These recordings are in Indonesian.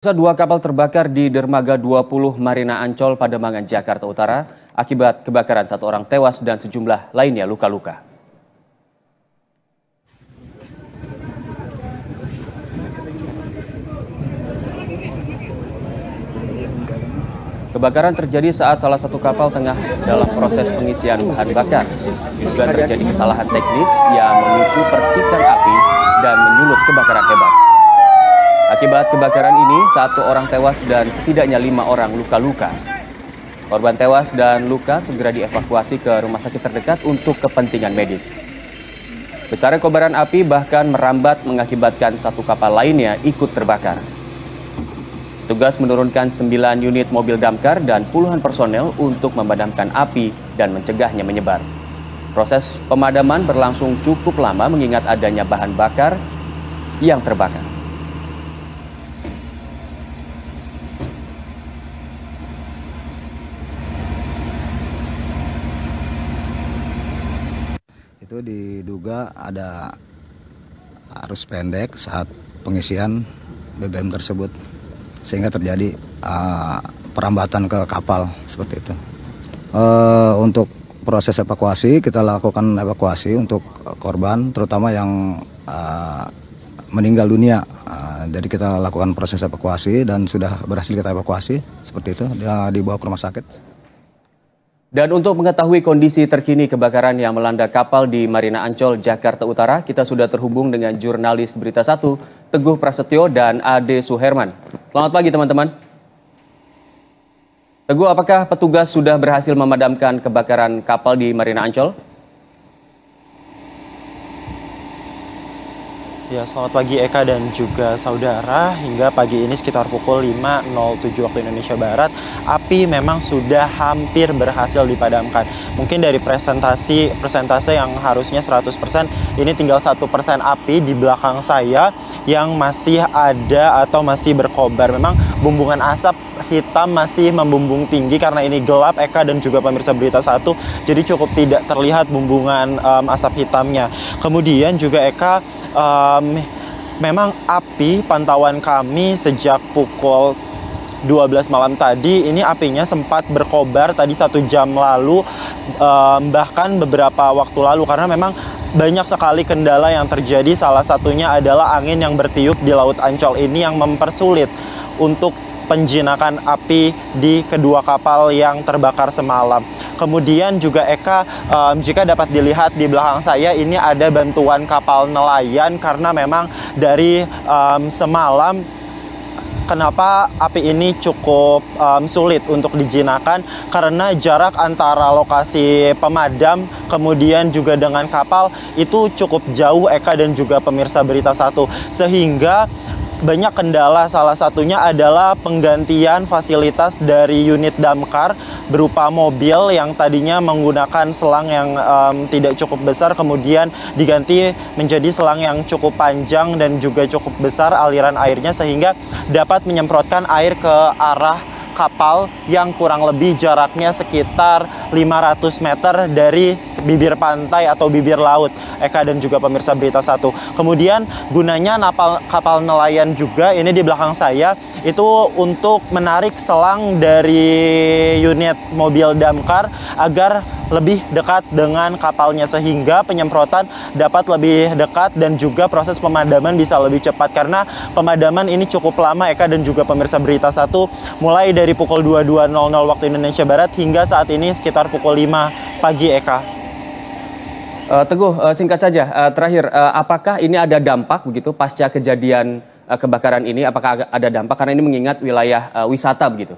Dua kapal terbakar di dermaga 20 Marina Ancol, Pademangan, Jakarta Utara. Akibat kebakaran, satu orang tewas dan sejumlah lainnya luka-luka. Kebakaran terjadi saat salah satu kapal tengah dalam proses pengisian bahan bakar. Juga terjadi kesalahan teknis yang memicu percikan api dan menyulut kebakaran hebat. Akibat kebakaran ini, satu orang tewas dan setidaknya 5 orang luka-luka. Korban tewas dan luka segera dievakuasi ke rumah sakit terdekat untuk kepentingan medis. Besarnya kobaran api bahkan merambat mengakibatkan satu kapal lainnya ikut terbakar. Tugas menurunkan 9 unit mobil damkar dan puluhan personel untuk memadamkan api dan mencegahnya menyebar. Proses pemadaman berlangsung cukup lama mengingat adanya bahan bakar yang terbakar. Itu diduga ada arus pendek saat pengisian BBM tersebut sehingga terjadi perambatan ke kapal seperti itu. Untuk proses evakuasi, kita lakukan evakuasi untuk korban terutama yang meninggal dunia. Jadi kita lakukan proses evakuasi dan sudah berhasil kita evakuasi seperti itu, dia dibawa ke rumah sakit. Dan untuk mengetahui kondisi terkini kebakaran yang melanda kapal di Marina Ancol, Jakarta Utara, kita sudah terhubung dengan jurnalis Berita 1, Teguh Prasetyo dan Ade Suherman. Selamat pagi teman-teman. Teguh, apakah petugas sudah berhasil memadamkan kebakaran kapal di Marina Ancol? Ya, selamat pagi Eka dan juga saudara. Hingga pagi ini sekitar pukul 5.07 waktu Indonesia Barat, api memang sudah hampir berhasil dipadamkan. Mungkin dari persentase yang harusnya 100%, ini tinggal 1% api di belakang saya yang masih ada atau masih berkobar. Memang bumbungan asap hitam masih membumbung tinggi karena ini gelap, Eka dan juga pemirsa Berita 1, jadi cukup tidak terlihat bumbungan asap hitamnya. Kemudian juga Eka, memang api pantauan kami sejak pukul 12 malam tadi, ini apinya sempat berkobar tadi 1 jam lalu, bahkan beberapa waktu lalu, karena memang banyak sekali kendala yang terjadi. Salah satunya adalah angin yang bertiup di Laut Ancol ini yang mempersulit untuk penjinakan api di kedua kapal yang terbakar semalam. Kemudian juga Eka, jika dapat dilihat di belakang saya, ini ada bantuan kapal nelayan karena memang dari semalam kenapa api ini cukup sulit untuk dijinakan karena jarak antara lokasi pemadam kemudian juga dengan kapal itu cukup jauh, Eka dan juga pemirsa Berita 1, sehingga banyak kendala. Salah satunya adalah penggantian fasilitas dari unit damkar berupa mobil yang tadinya menggunakan selang yang tidak cukup besar, kemudian diganti menjadi selang yang cukup panjang dan juga cukup besar aliran airnya sehingga dapat menyemprotkan air ke arah kapal yang kurang lebih jaraknya sekitar 500 meter dari bibir pantai atau bibir laut, Eka dan juga pemirsa Berita 1. Kemudian gunanya kapal nelayan juga ini di belakang saya itu untuk menarik selang dari unit mobil damkar agar lebih dekat dengan kapalnya sehingga penyemprotan dapat lebih dekat dan juga proses pemadaman bisa lebih cepat karena pemadaman ini cukup lama, Eka dan juga pemirsa Berita 1, mulai dari pukul 22.00 waktu Indonesia Barat hingga saat ini sekitar pukul 5 pagi, Eka. Teguh, singkat saja, terakhir, apakah ini ada dampak begitu pasca kejadian kebakaran ini? Apakah ada dampak karena ini mengingat wilayah wisata begitu?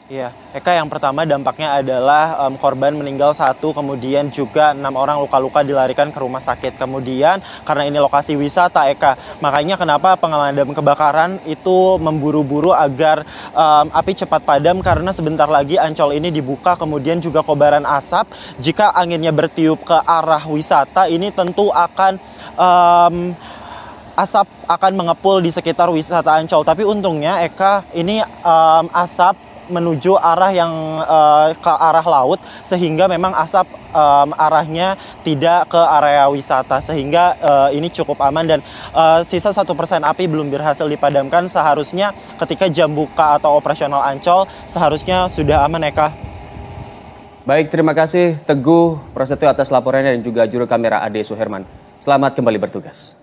Iya, Eka, yang pertama dampaknya adalah korban meninggal 1, kemudian juga 6 orang luka-luka dilarikan ke rumah sakit. Kemudian karena ini lokasi wisata, Eka, makanya kenapa pemadam kebakaran itu memburu-buru agar api cepat padam karena sebentar lagi Ancol ini dibuka, kemudian juga kobaran asap. Jika anginnya bertiup ke arah wisata, ini tentu akan asap akan mengepul di sekitar wisata Ancol. Tapi untungnya, Eka, ini asap menuju arah yang ke arah laut, sehingga memang asap arahnya tidak ke area wisata, sehingga ini cukup aman. Dan sisa 1% api belum berhasil dipadamkan. Seharusnya ketika jam buka atau operasional Ancol seharusnya sudah aman, Eka. Baik, terima kasih Teguh Prasetyo atas laporannya dan juga juru kamera Ade Suherman. Selamat kembali bertugas.